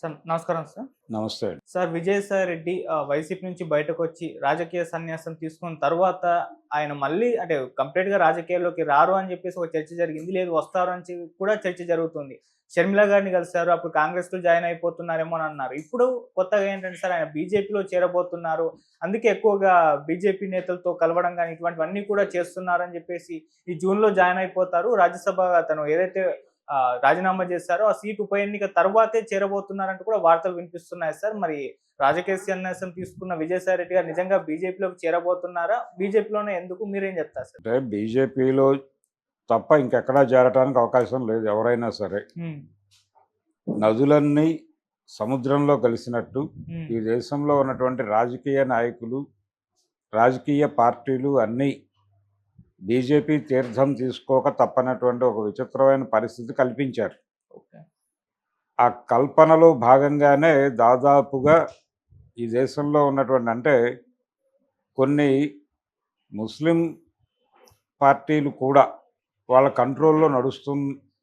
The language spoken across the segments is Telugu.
సార్ నమస్కారం సార్. నమస్తే అండి. సార్ విజయసాయి రెడ్డి వైసీపీ నుంచి బయటకొచ్చి రాజకీయ సన్యాసం తీసుకున్న తర్వాత ఆయన మళ్ళీ అంటే కంప్లీట్‌గా రాజకీయాల్లోకి రారు అని చెప్పేసి ఒక చర్చ జరిగింది. లేదు వస్తారు అని కూడా చర్చ జరుగుతుంది. షర్మిల గారిని కలిసారు. అప్పుడు కాంగ్రెస్‌లో జాయిన్ అయిపోతున్నారేమో అని అన్నారు. ఇప్పుడు కొత్తగా ఏంటంటే సార్ ఆయన బీజేపీలో చేరబోతున్నారు. అందుకే ఎక్కువగా బీజేపీ నేతలతో కలవడం గాని ఇటువంటివన్నీ కూడా చేస్తున్నారని చెప్పేసి ఈ జూన్‌లో జాయిన్ అయిపోతారు. రాజ్యసభ తను ఏదైతే రాజీనామా చేశారో ఆ సీట్ ఉప ఎన్నిక తర్వాతే చేరబోతున్నారంటూ కూడా వార్తలు వినిపిస్తున్నాయి సార్. మరి రాజకీయ సన్యాసం తీసుకున్న విజయసాయి రెడ్డి గారు నిజంగా బీజేపీలోకి చేరబోతున్నారా? బీజేపీలోనే ఎందుకు? మీరేం చెప్తారు సార్? అంటే బీజేపీలో తప్ప ఇంకెక్కడా చేరటానికి అవకాశం లేదు ఎవరైనా సరే. హ్మ్. నదులన్నీ సముద్రంలో కలిసినట్టు హ్మ్. ఈ దేశంలో ఉన్నటువంటి రాజకీయ నాయకులు, రాజకీయ పార్టీలు అన్నీ బీజేపీ తీర్థం తీసుకోక తప్పనటువంటి ఒక విచిత్రమైన పరిస్థితి కల్పించారు. ఓకే. ఆ కల్పనలో భాగంగానే దాదాపుగా ఈ దేశంలో ఉన్నటువంటి అంటే కొన్ని ముస్లిం పార్టీలు కూడా వాళ్ళ కంట్రోల్లో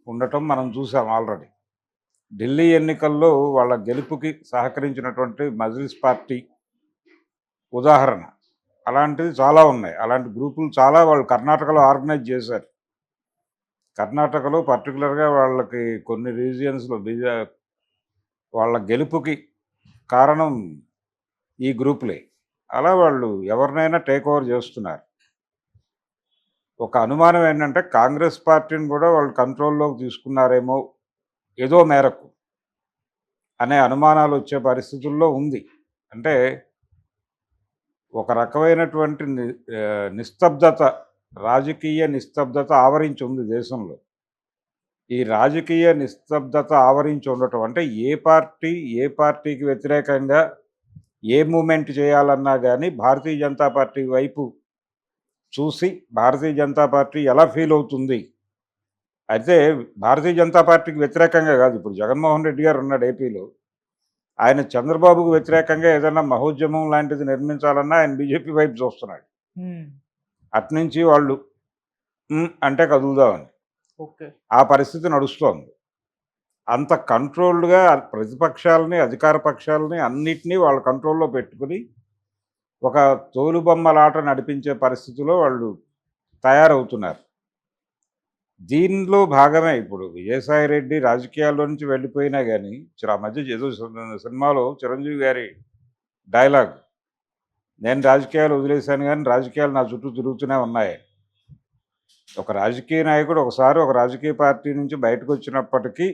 ఉండటం మనం చూసాం ఆల్రెడీ. ఢిల్లీ ఎన్నికల్లో వాళ్ళ గెలుపుకి సహకరించినటువంటి మజ్లిస్ పార్టీ ఉదాహరణ. అలాంటివి చాలా ఉన్నాయి. అలాంటి గ్రూపులు చాలా వాళ్ళు కర్ణాటకలో ఆర్గనైజ్ చేశారు. కర్ణాటకలో పర్టికులర్గా వాళ్ళకి కొన్ని రీజియన్స్లో వాళ్ళ గెలుపుకి కారణం ఈ గ్రూపులే. అలా వాళ్ళు ఎవరినైనా టేక్ ఓవర్ చేస్తున్నారు. ఒక అనుమానం ఏంటంటే కాంగ్రెస్ పార్టీని కూడా వాళ్ళు కంట్రోల్లోకి తీసుకున్నారేమో ఏదో మేరకు అనే అనుమానాలు వచ్చే పరిస్థితుల్లో ఉంది. అంటే ఒక రకమైనటువంటి నిస్తబ్దత, రాజకీయ నిస్తబ్దత ఆవరించి ఉంది దేశంలో. ఈ రాజకీయ నిస్తబ్దత ఆవరించి ఉండటం అంటే ఏ పార్టీకి వ్యతిరేకంగా ఏ మూమెంట్ చేయాలన్నా కానీ భారతీయ జనతా పార్టీ వైపు చూసి భారతీయ జనతా పార్టీ ఎలా ఫీల్ అవుతుంది. అయితే భారతీయ జనతా పార్టీకి వ్యతిరేకంగా కాదు. ఇప్పుడు జగన్మోహన్ రెడ్డి గారు ఉన్నాడు ఏపీలో. ఆయన చంద్రబాబుకు వ్యతిరేకంగా ఏదైనా మహోద్యమం లాంటిది నిర్మించాలన్నా ఆయన బీజేపీ వైపు చూస్తున్నాడు. అట్నుంచి వాళ్ళు అంటే కదులుదామని ఓకే. ఆ పరిస్థితి నడుస్తోంది. అంత కంట్రోల్డ్గా ప్రతిపక్షాలని, అధికార పక్షాలని అన్నిటినీ వాళ్ళ కంట్రోల్లో పెట్టుకుని ఒక తోలుబొమ్మలాట నడిపించే పరిస్థితిలో వాళ్ళు తయారవుతున్నారు. దీనిలో భాగమే ఇప్పుడు విజయసాయి రెడ్డి రాజకీయాల్లో నుంచి వెళ్ళిపోయినా కానీ ఆ మధ్య ఏదో సినిమాలో చిరంజీవి గారి డైలాగ్, నేను రాజకీయాలు వదిలేశాను కానీ రాజకీయాలు నా చుట్టూ తిరుగుతూనే ఉన్నాయి. ఒక రాజకీయ నాయకుడు ఒకసారి ఒక రాజకీయ పార్టీ నుంచి బయటకు వచ్చినప్పటికీ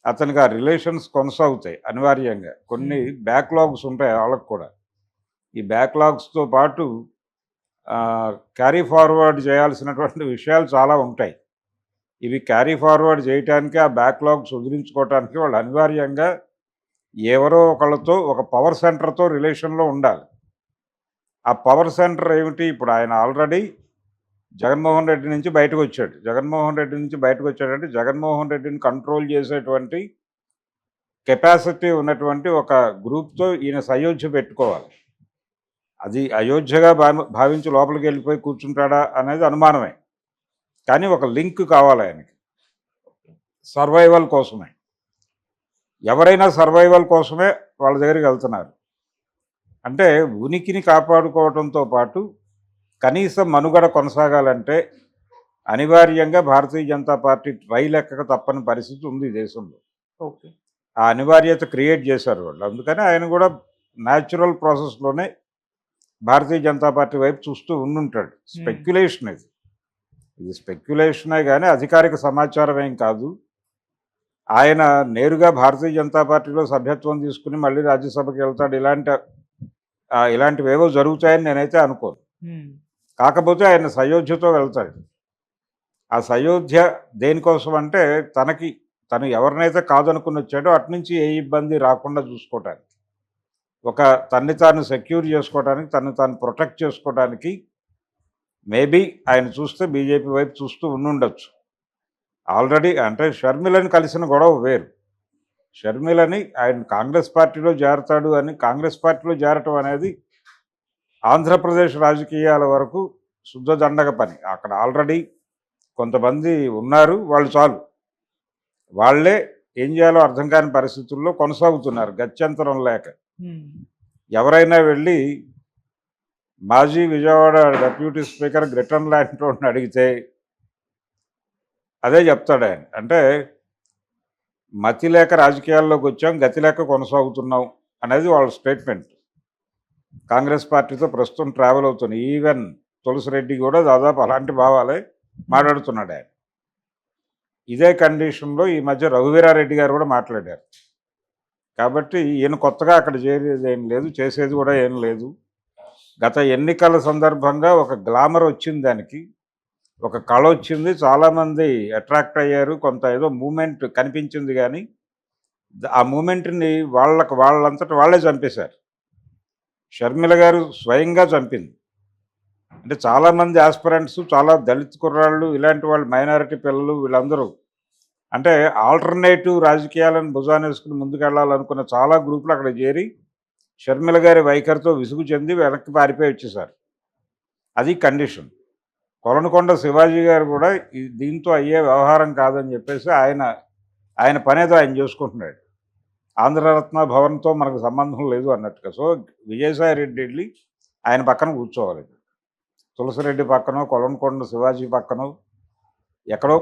అతనికి ఆ రిలేషన్స్ కొనసాగుతాయి అనివార్యంగా. కొన్ని బ్యాక్లాగ్స్ ఉంటాయి వాళ్ళకు కూడా. ఈ బ్యాక్లాగ్స్తో పాటు క్యారీ ఫార్వర్డ్ చేయాల్సినటువంటి విషయాలు చాలా ఉంటాయి. ఇవి క్యారీ ఫార్వర్డ్ చేయటానికి, ఆ బ్యాక్లాగ్స్ వదిలించుకోవటానికి వాళ్ళు అనివార్యంగా ఎవరో ఒకళ్ళతో ఒక పవర్ సెంటర్తో రిలేషన్లో ఉండాలి. ఆ పవర్ సెంటర్ ఏమిటి? ఇప్పుడు ఆయన ఆల్రెడీ జగన్మోహన్ రెడ్డి నుంచి బయటకు వచ్చాడు. జగన్మోహన్ రెడ్డి నుంచి బయటకు వచ్చాడంటే జగన్మోహన్ రెడ్డిని కంట్రోల్ చేసేటువంటి కెపాసిటీ ఉన్నటువంటి ఒక గ్రూప్తో ఈయన సయోధ్య పెట్టుకోవాలి. అది అయోధ్యగా భావించి లోపలికి వెళ్ళిపోయి కూర్చుంటాడా అనేది అనుమానమే. కానీ ఒక లింక్ కావాలి ఆయనకి సర్వైవల్ కోసమే. ఎవరైనా సర్వైవల్ కోసమే వాళ్ళ దగ్గరికి వెళ్తున్నారు. అంటే ఉనికిని కాపాడుకోవడంతో పాటు కనీసం మనుగడ కొనసాగాలంటే అనివార్యంగా భారతీయ జనతా పార్టీ ట్రైల్ ఎక్కక తప్పని పరిస్థితి ఉంది దేశంలో. ఓకే. ఆ అనివార్యత క్రియేట్ చేశారు వాళ్ళు. అందుకని ఆయన కూడా న్యాచురల్ ప్రాసెస్లోనే భారతీయ జనతా పార్టీ వైపు చూస్తూ ఉండుంటాడు. స్పెక్యులేషన్ ఇది స్పెక్యులేషనే కానీ అధికారిక సమాచారం ఏం కాదు. ఆయన నేరుగా భారతీయ జనతా పార్టీలో సభ్యత్వం తీసుకుని మళ్ళీ రాజ్యసభకి వెళ్తాడు, ఇలాంటివేవో జరుగుతాయని నేనైతే అనుకోను. కాకపోతే ఆయన సయోధ్యతో వెళ్తాడు. ఆ సయోధ్య దేనికోసం అంటే తను ఎవరినైతే కాదనుకుని వచ్చాడో అట్నుంచి ఏ ఇబ్బంది రాకుండా చూసుకోవటానికి, తన్ని తాను సెక్యూర్ చేసుకోవడానికి, తను తాను ప్రొటెక్ట్ చేసుకోవడానికి మేబీ ఆయన చూస్తే బీజేపీ వైపు చూస్తూ ఉండుండొచ్చు. ఆల్రెడీ అంటే షర్మిలని కలిసిన గొడవ వేరు. షర్మిలని ఆయన కాంగ్రెస్ పార్టీలో చేరతాడు అని, కాంగ్రెస్ పార్టీలో చేరటం అనేది ఆంధ్రప్రదేశ్ రాజకీయాల వరకు శుద్ధ దండగ పని. అక్కడ ఆల్రెడీ కొంతమంది ఉన్నారు, వాళ్ళు చాలు. వాళ్ళే ఏం చేయాలో అర్థం కాని పరిస్థితుల్లో కొనసాగుతున్నారు గత్యంతరం లేక. ఉమ్, ఎవరైనా వెళ్ళి మాజీ విజయవాడ డెప్యూటీ స్పీకర్ గ్రిటన్ లాంటి వాడిని అడిగితే అదే చెప్తాడు ఆయన. అంటే మతి లేక రాజకీయాల్లోకి వచ్చాం, గతి లేక కొనసాగుతున్నాం అనేది వాళ్ళ స్టేట్మెంట్. కాంగ్రెస్ పార్టీతో ప్రస్తుతం ట్రావెల్ అవుతుంది. ఈవెన్ తులసిరెడ్డి కూడా దాదాపు అలాంటి భావాలే మాట్లాడుతున్నాడు ఆయన. ఇదే కండిషన్లో ఈ మధ్య రఘువీరారెడ్డి గారు కూడా మాట్లాడారు. కాబట్టి ఈయన కొత్తగా అక్కడ చేరేది ఏం లేదు, చేసేది కూడా ఏం లేదు. గత ఎన్నికల సందర్భంగా ఒక గ్లామర్ వచ్చింది, దానికి ఒక కళ వచ్చింది, చాలామంది అట్రాక్ట్ అయ్యారు, కొంత ఏదో మూమెంట్ కనిపించింది. కానీ ఆ మూమెంట్ని వాళ్ళంతటా వాళ్ళే చంపేశారు. షర్మిల గారు స్వయంగా చంపింది. అంటే చాలామంది ఆస్పిరెంట్స్, చాలా దళిత కుర్రాళ్ళు, ఇలాంటి వాళ్ళు, మైనారిటీ పిల్లలు, వీళ్ళందరూ అంటే ఆల్టర్నేటివ్ రాజకీయాలను భుజానేసుకుని ముందుకెళ్లాలనుకున్న చాలా గ్రూపులు అక్కడ చేరి షర్మిల గారి వైఖరితో విసుగు చెంది వెనక్కి పారిపోయి వచ్చేసారు. అది కండిషన్. కొలనుకొండ శివాజీ గారు కూడా దీంతో అయ్యే వ్యవహారం కాదని చెప్పేసి ఆయన పనేదో ఆయన చేసుకుంటున్నాడు. ఆంధ్రరత్న భవన్తో మనకు సంబంధం లేదు అన్నట్టుగా. సో విజయసాయి రెడ్డి వెళ్ళి ఆయన పక్కన కూర్చోవాలి. తులసిరెడ్డి పక్కనో, కొలనుకొండ శివాజీ పక్కనో ఎక్కడో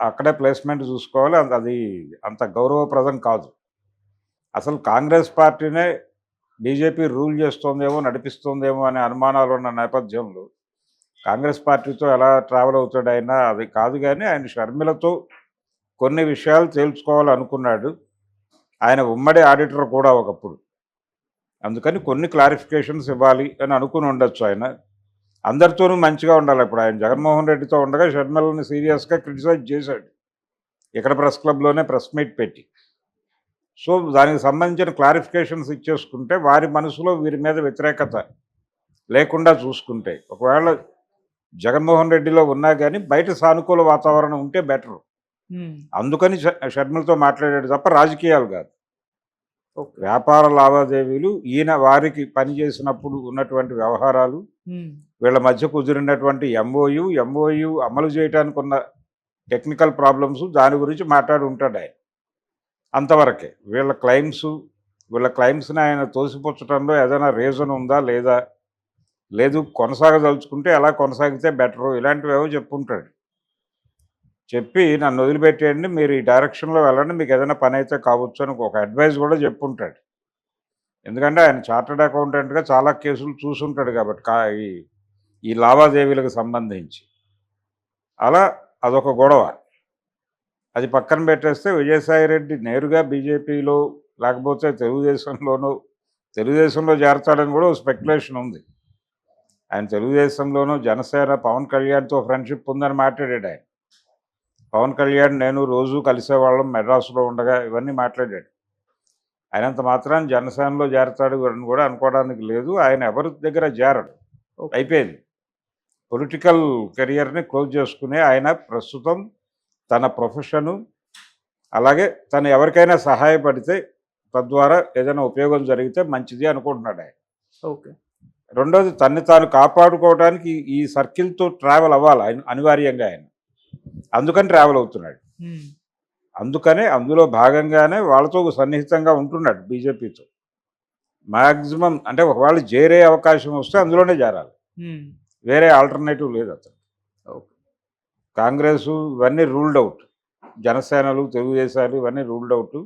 అక్కడే ప్లేస్మెంట్ చూసుకోవాలి. అది అంత గౌరవప్రదం కాదు. అసలు కాంగ్రెస్ పార్టీనే బీజేపీ రూల్ చేస్తోందేమో, నడిపిస్తోందేమో అనే అనుమానాలు ఉన్న నేపథ్యంలో కాంగ్రెస్ పార్టీతో ఎలా ట్రావెల్ అవుతాడు ఆయన, అది కాదు. కానీ ఆయన షర్మిలతో కొన్ని విషయాలు తేల్చుకోవాలనుకున్నాడు. ఆయన ఉమ్మడి ఆడిటర్ కూడా ఒకప్పుడు, అందుకని కొన్ని క్లారిఫికేషన్స్ ఇవ్వాలి అని అనుకుని ఉండొచ్చు. ఆయన అందరితోనూ మంచిగా ఉండాలి. ఇప్పుడు ఆయన జగన్మోహన్ రెడ్డితో ఉండగా షర్మిలని సీరియస్గా క్రిటిసైజ్ చేశాడు ఇక్కడ ప్రెస్ క్లబ్లోనే ప్రెస్ మీట్ పెట్టి. సో దానికి సంబంధించిన క్లారిఫికేషన్స్ ఇచ్చేసుకుంటే వారి మనసులో వీరి మీద వ్యతిరేకత లేకుండా చూసుకుంటే, ఒకవేళ జగన్మోహన్ రెడ్డిలో ఉన్నా కానీ బయట సానుకూల వాతావరణం ఉంటే బెటర్. అందుకని షర్మిలతో మాట్లాడాడు తప్ప రాజకీయాలు కాదు. వ్యాపార లావాదేవీలు, ఈయన వారికి పనిచేసినప్పుడు ఉన్నటువంటి వ్యవహారాలు, వీళ్ళ మధ్య కుదిరినటువంటి ఎంఓయు అమలు చేయడానికి ఉన్న టెక్నికల్ ప్రాబ్లమ్స్, దాని గురించి మాట్లాడి ఉంటాడు ఆయన. అంతవరకే. వీళ్ళ క్లైమ్స్ని ఆయన తోసిపుచ్చడంలో ఏదైనా రీజన్ ఉందా లేదా, లేదు కొనసాగదలుచుకుంటే ఎలా కొనసాగితే బెటరు, ఇలాంటివేవో చెప్పుంటాడు. చెప్పి నన్ను వదిలిపెట్టేయండి, మీరు ఈ డైరెక్షన్లో వెళ్ళండి, మీకు ఏదైనా పని అయితే కావచ్చు అని ఒక అడ్వైస్ కూడా చెప్పుంటాడు. ఎందుకంటే ఆయన చార్టర్డ్ అకౌంటెంట్గా చాలా కేసులు చూసుంటాడు కాబట్టి ఈ లావాదేవీలకు సంబంధించి. అలా అదొక గొడవ. అది పక్కన పెట్టేస్తే విజయసాయి రెడ్డి నేరుగా బీజేపీలో లేకపోతే తెలుగుదేశంలో చేరతాడని కూడా స్పెక్యులేషన్ ఉంది. ఆయన తెలుగుదేశంలోనూ జనసేన పవన్ కళ్యాణ్తో ఫ్రెండ్షిప్ ఉందని మాట్లాడాడు ఆయన. పవన్ కళ్యాణ్ నేను రోజు కలిసేవాళ్ళం మెడ్రాసులో ఉండగా, ఇవన్నీ మాట్లాడాడు. ఆయనంత మాత్రాన్ని జనసేనలో చేరతాడు అని కూడా అనుకోవడానికి లేదు. ఆయన ఎవరి దగ్గర చేరడు, అయిపోయింది. పొలిటికల్ కెరియర్ని క్లోజ్ చేసుకునే ఆయన ప్రస్తుతం తన ప్రొఫెషను, అలాగే తను ఎవరికైనా సహాయపడితే తద్వారా ఏదైనా ఉపయోగం జరిగితే మంచిది అనుకుంటున్నాడు ఆయన. ఓకే. రెండోది, తన్ని తాను కాపాడుకోవడానికి ఈ సర్కిల్తో ట్రావెల్ అవ్వాలి ఆయన అనివార్యంగా. ఆయన అందుకని ట్రావెల్ అవుతున్నాడు. అందుకనే అందులో భాగంగానే వాళ్ళతో సన్నిహితంగా ఉంటున్నాడు బీజేపీతో. మ్యాక్సిమం అంటే ఒకవేళ చేరే అవకాశం వస్తే అందులోనే చేరాలి, వేరే ఆల్టర్నేటివ్ లేదు అతను. కాంగ్రెస్ ఇవన్నీ రూల్డ్ అవుట్, జనసేనలు, తెలుగుదేశాలు ఇవన్నీ రూల్డ్ అవుట్.